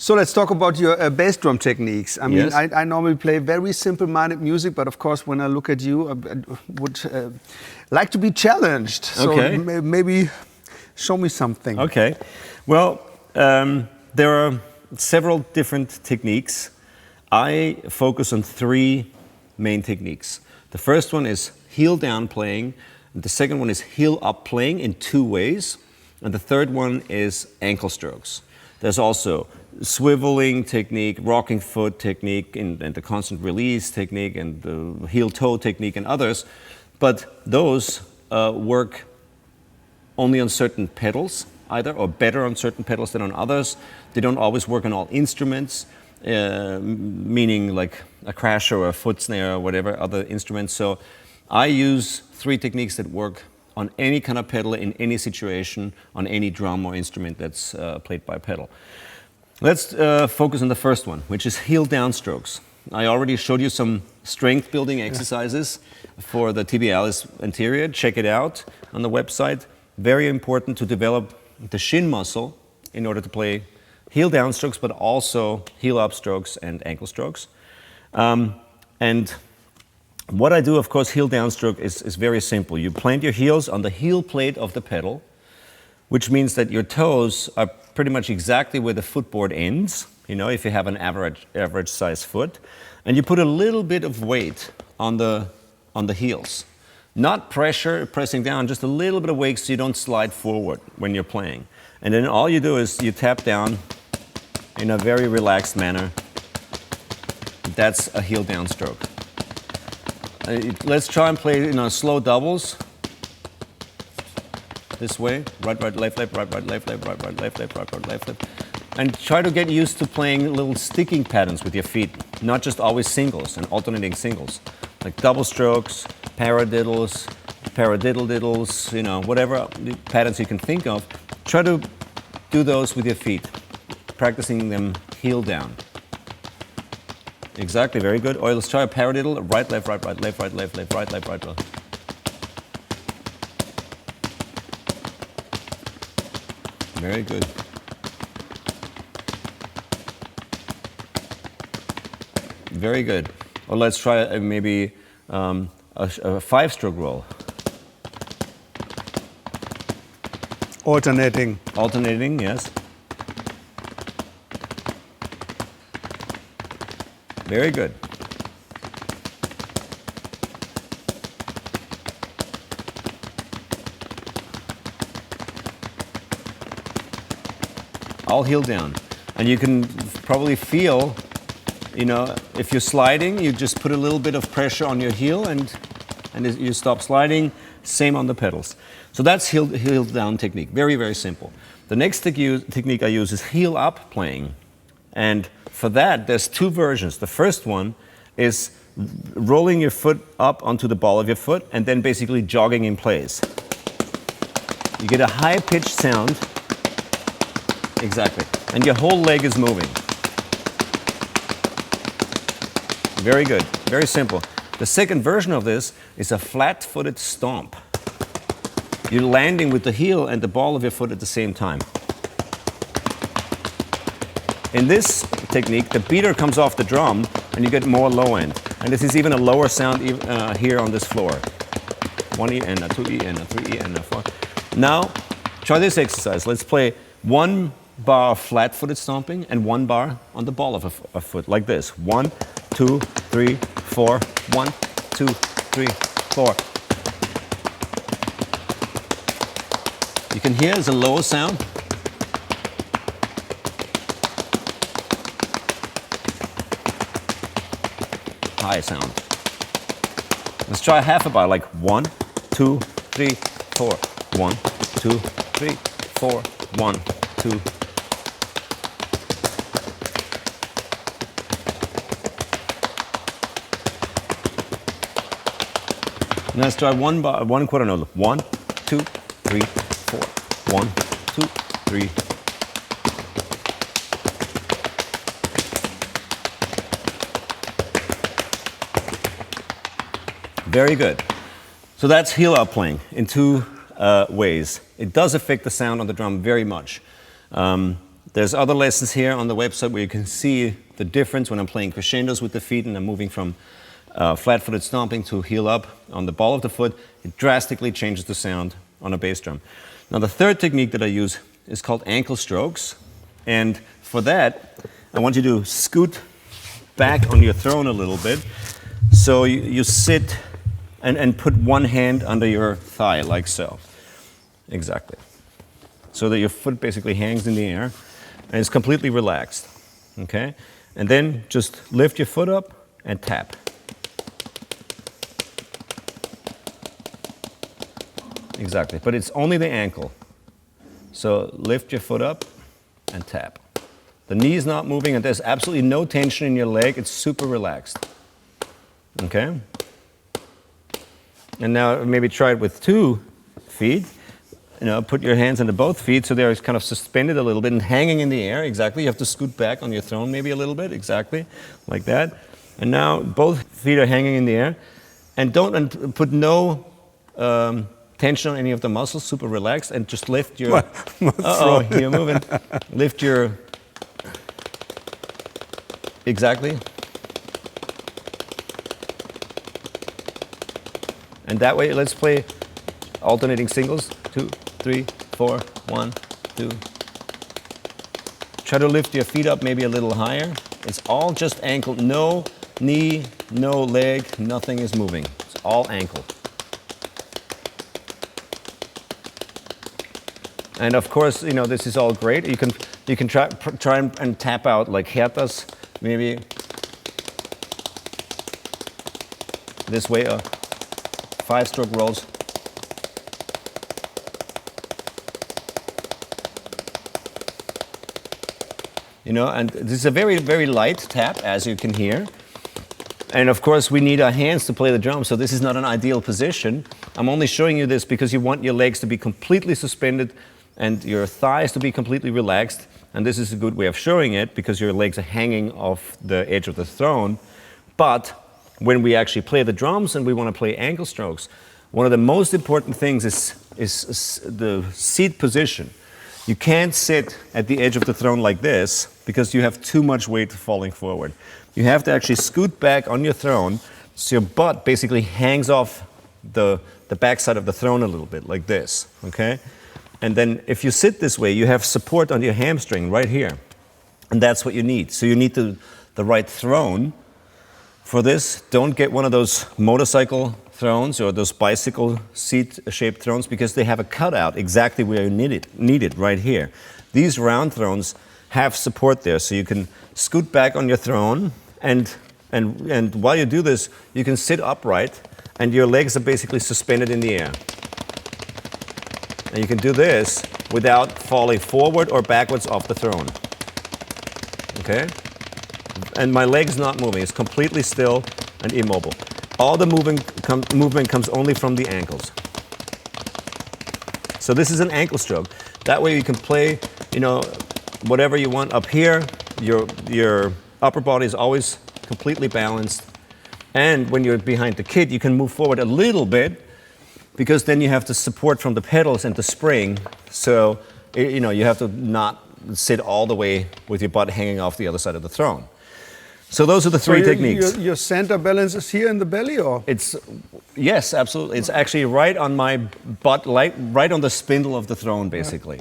So let's talk about your bass drum techniques. I mean, Yes. I normally play very simple-minded music, but of course, when I look at you, I would like to be challenged. So Okay. maybe show me something. Okay. Well, there are several different techniques. I focus on three main techniques. The first one is heel down playing. The second one is heel up playing in two ways. And the third one is ankle strokes. There's also swiveling technique, rocking foot technique, and the constant release technique, and the heel toe technique, and others. But those work only on certain pedals, either, or better on certain pedals than on others. They don't always work on all instruments, meaning like a crasher or a foot snare or whatever other instruments. So I use three techniques that work on any kind of pedal, in any situation, on any drum or instrument that's played by a pedal. Let's focus on the first one, which is heel down strokes. I already showed you some strength building exercises for the tibialis anterior. Check it out on the website. Very important to develop the shin muscle in order to play heel down strokes, but also heel up strokes and ankle strokes. And what I do, of course, heel down stroke is very simple. You plant your heels on the heel plate of the pedal, which means that your toes are pretty much exactly where the footboard ends, you know, if you have an average size foot. And you put a little bit of weight on the heels. Not pressing down, just a little bit of weight so you don't slide forward when you're playing. And then all you do is you tap down in a very relaxed manner. That's a heel down stroke. Let's try and play slow doubles. This way, right, left, right, left, left, right, left, right, left. And try to get used to playing little sticking patterns with your feet, not just always singles and alternating singles. Like double strokes, paradiddles, paradiddle-diddles, whatever patterns you can think of. Try to do those with your feet, practicing them heel down. Exactly, very good. Or let's try a paradiddle, right, left, right, left, right, left, right, left, right, left. Very good. Very good. Or let's try maybe a five-stroke roll. Alternating. Alternating, yes. Very good. All heel down. And you can probably feel, if you're sliding, you just put a little bit of pressure on your heel and you stop sliding. Same on the pedals. So that's heel down technique. Very, very simple. The next technique I use is heel up playing. And for that, there's two versions. The first one is rolling your foot up onto the ball of your foot and then basically jogging in place. You get a high-pitched sound. Exactly. And your whole leg is moving. Very good. Very simple. The second version of this is a flat-footed stomp. You're landing with the heel and the ball of your foot at the same time. In this technique, the beater comes off the drum and you get more low end. And this is even a lower sound here on this floor. 1 E and a 2 E and a 3 E and a 4. Now, try this exercise. Let's play 1 bar of flat-footed stomping and 1 bar on the ball of a foot, like this. 1, 2, 3, 4. 1, 2, 3, 4. You can hear it's a lower sound. High sound. Let's try half a bar, like 1, 2, 3, 4. 1, 2, 3, 4. 1, 2. Now let's try 1 quarter note. 1, 2, 3, 4. 1, 2, 3. Very good. So that's heel up playing in two ways. It does affect the sound on the drum very much. There's other lessons here on the website where you can see the difference when I'm playing crescendos with the feet and I'm moving from flat-footed stomping to heel up on the ball of the foot. It drastically changes the sound on a bass drum. Now the third technique that I use is called ankle strokes. And for that, I want you to scoot back on your throne a little bit. So you sit and put one hand under your thigh, like so. Exactly. So that your foot basically hangs in the air and it's completely relaxed. Okay? And then just lift your foot up and tap. Exactly. But it's only the ankle. So lift your foot up and tap. The knee is not moving and there's absolutely no tension in your leg. It's super relaxed. Okay? And now maybe try it with 2 feet. You know, put your hands under both feet so they're kind of suspended a little bit and hanging in the air. Exactly. You have to scoot back on your throne maybe a little bit. Exactly. Like that. And now both feet are hanging in the air. And don't put no tension on any of the muscles. Super relaxed. And just lift your... Uh-oh, you're moving. Lift your... Exactly. And that way, let's play alternating singles. 2, 3, 4, 1, 2. Try to lift your feet up maybe a little higher. It's all just ankle, no knee, no leg, nothing is moving. It's all ankle. And of course, you know, this is all great. You can try and tap out like Herthas, maybe this way, 5-stroke rolls. You know, and this is a very, very light tap, as you can hear. And of course, we need our hands to play the drums, so this is not an ideal position. I'm only showing you this because you want your legs to be completely suspended and your thighs to be completely relaxed. And this is a good way of showing it because your legs are hanging off the edge of the throne. But when we actually play the drums and we want to play ankle strokes, one of the most important things is the seat position. You can't sit at the edge of the throne like this because you have too much weight falling forward. You have to actually scoot back on your throne so your butt basically hangs off the backside of the throne a little bit, like this, okay? And then if you sit this way, you have support on your hamstring right here. And that's what you need. So you need the right throne for this. Don't get one of those motorcycle thrones or those bicycle seat-shaped thrones because they have a cutout exactly where you need it right here. These round thrones have support there, so you can scoot back on your throne and while you do this, you can sit upright and your legs are basically suspended in the air. And you can do this without falling forward or backwards off the throne. Okay? And my leg's not moving, it's completely still and immobile. All the movement comes only from the ankles. So this is an ankle stroke. That way you can play, you know, whatever you want up here. Your upper body is always completely balanced. And when you're behind the kit, you can move forward a little bit because then you have the support from the pedals and the spring. So, you know, you have to not sit all the way with your butt hanging off the other side of the throne. So those are the 3 techniques. Your center balance is here in the belly, or? Yes, absolutely. It's actually right on my butt, right on the spindle of the throne, basically.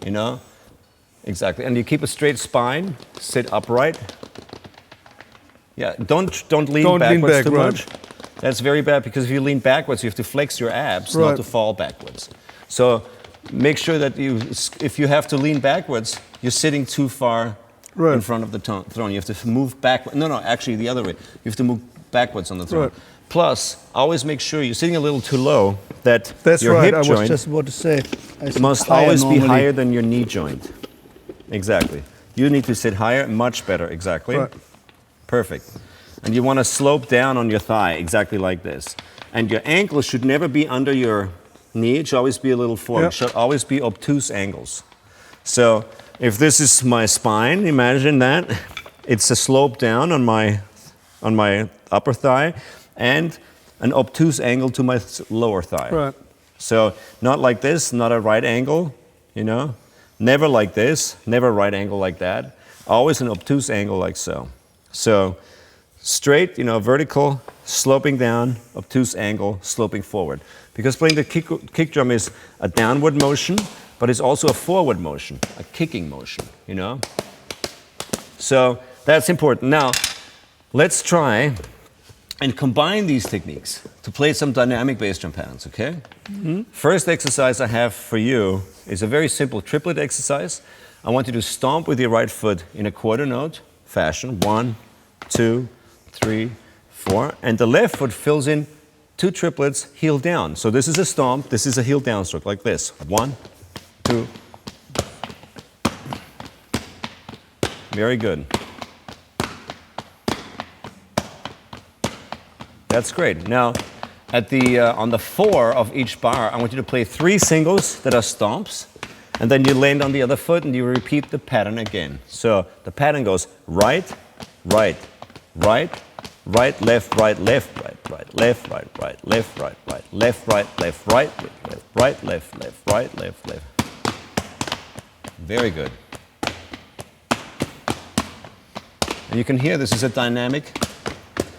You know? Exactly. And you keep a straight spine, sit upright. Yeah, don't lean backwards too much. That's very bad because if you lean backwards, you have to flex your abs, not to fall backwards. So make sure that if you have to lean backwards, you're sitting too far in front of the throne. You have to move back. No, actually the other way. You have to move backwards on the throne. Plus, always make sure you're sitting a little too low, that your hip joint I was just about to say, must always be higher than your knee joint. Exactly. You need to sit higher, much better, exactly. Right. Perfect. And you want to slope down on your thigh, exactly like this. And your ankle should never be under your knee, it should always be a little forward. It should always be obtuse angles. So if this is my spine, imagine that. It's a slope down on my upper thigh and an obtuse angle to my lower thigh. Right. So not like this, not a right angle, you know, Never like this, never right angle like that. Always an obtuse angle like so. So straight, vertical, sloping down, obtuse angle, sloping forward. Because playing the kick drum is a downward motion, but it's also a forward motion, a kicking motion, So that's important. Now, let's try and combine these techniques to play some dynamic bass drum patterns, okay? Mm-hmm. First exercise I have for you is a very simple triplet exercise. I want you to stomp with your right foot in a quarter note fashion. 1, 2, 3, 4. And the left foot fills in 2 triplets, heel down. So this is a stomp, this is a heel down stroke, like this. 1, 2. Very good. That's great. Now, on the 4 of each bar, I want you to play 3 singles that are stomps, and then you land on the other foot and you repeat the pattern again. So the pattern goes right, right, right, right, left, right, left, right, right, left, right, right, left, right, right, left, right, left, right, left, right, left, left, right, left, left. Very good. And you can hear this is a dynamic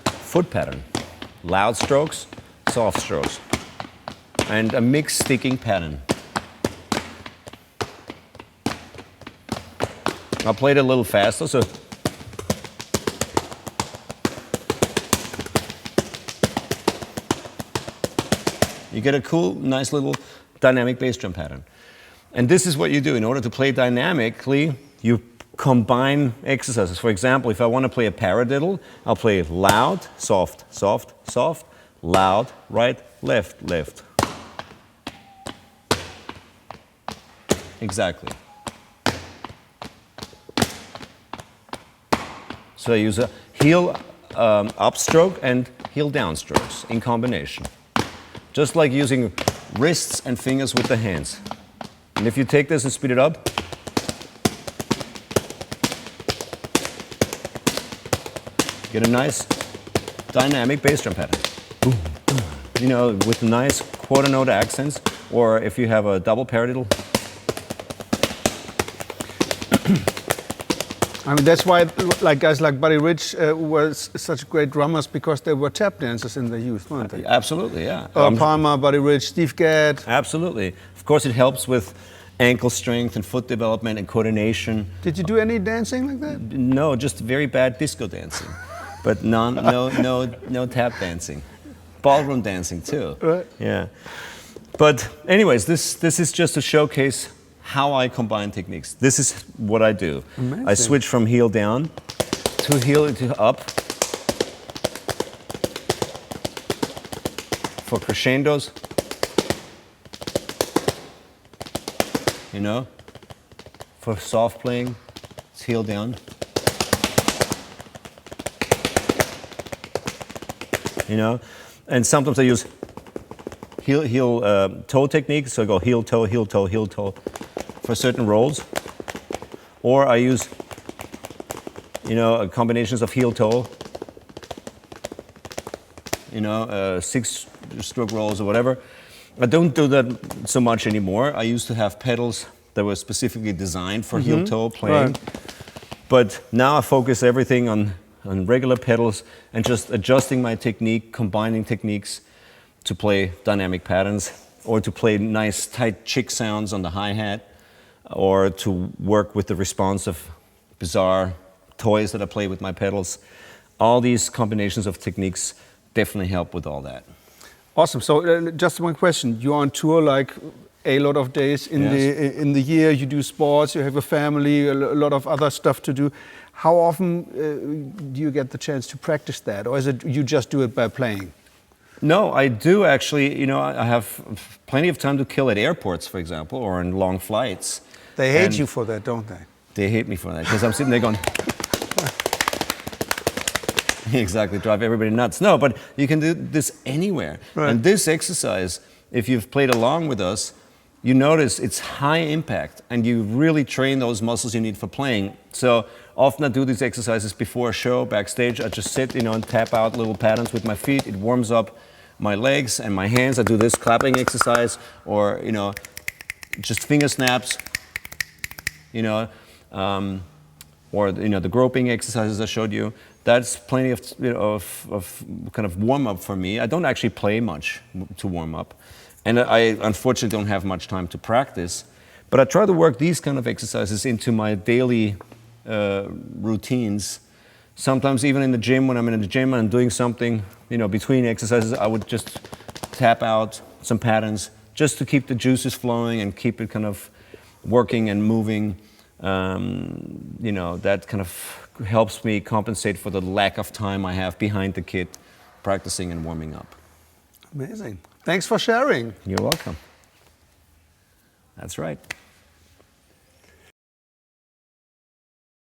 foot pattern. Loud strokes, soft strokes, and a mixed sticking pattern. I'll play it a little faster, so you get a cool, nice little dynamic bass drum pattern. And this is what you do. In order to play dynamically, you combine exercises. For example, if I want to play a paradiddle, I'll play loud, soft, soft, soft, loud, right, left, left. Exactly. So I use a heel up stroke and heel down strokes in combination. Just like using wrists and fingers with the hands. And if you take this and speed it up, get a nice dynamic bass drum pattern. With nice quarter note accents, or if you have a double paradiddle. I mean, that's why guys like Buddy Rich were such great drummers, because they were tap dancers in their youth, weren't they? Absolutely, yeah. Palmer, Buddy Rich, Steve Gadd. Absolutely. Of course, it helps with ankle strength and foot development and coordination. Did you do any dancing like that? No, just very bad disco dancing. But no tap dancing. Ballroom dancing too. Right. Yeah. But anyways, this is just to showcase how I combine techniques. This is what I do. Amazing. I switch from heel down to heel to up for crescendos. For soft playing, it's heel down. And sometimes I use heel toe technique, so I go heel toe, heel toe, heel toe for certain rolls. Or I use, combinations of heel toe, 6-stroke rolls or whatever. I don't do that so much anymore. I used to have pedals that were specifically designed for heel toe playing. Right. But now I focus everything on regular pedals and just adjusting my technique, combining techniques to play dynamic patterns, or to play nice tight chick sounds on the hi-hat, or to work with the responsive, bizarre toys that I play with my pedals. All these combinations of techniques definitely help with all that. Awesome. So just one question. You're on tour like a lot of days in the year. You do sports, you have a family, a lot of other stuff to do. How often do you get the chance to practice that? Or is it you just do it by playing? No, I do actually. I have plenty of time to kill at airports, for example, or on long flights. They hate you for that, don't they? They hate me for that, because I'm sitting there going... Exactly, drive everybody nuts. No, but you can do this anywhere. Right. And this exercise, if you've played along with us, you notice it's high impact, and you really train those muscles you need for playing. So often I do these exercises before a show, backstage. I just sit, and tap out little patterns with my feet. It warms up my legs and my hands. I do this clapping exercise, or just finger snaps. or the groping exercises I showed you. That's plenty of, of kind of warm up for me. I don't actually play much to warm up, and I unfortunately don't have much time to practice. But I try to work these kind of exercises into my daily routines. Sometimes even in the gym, when I'm in the gym and I'm doing something, between exercises, I would just tap out some patterns just to keep the juices flowing and keep it kind of working and moving. That kind of helps me compensate for the lack of time I have behind the kit practicing and warming up. Amazing. Thanks for sharing. You're welcome. That's right.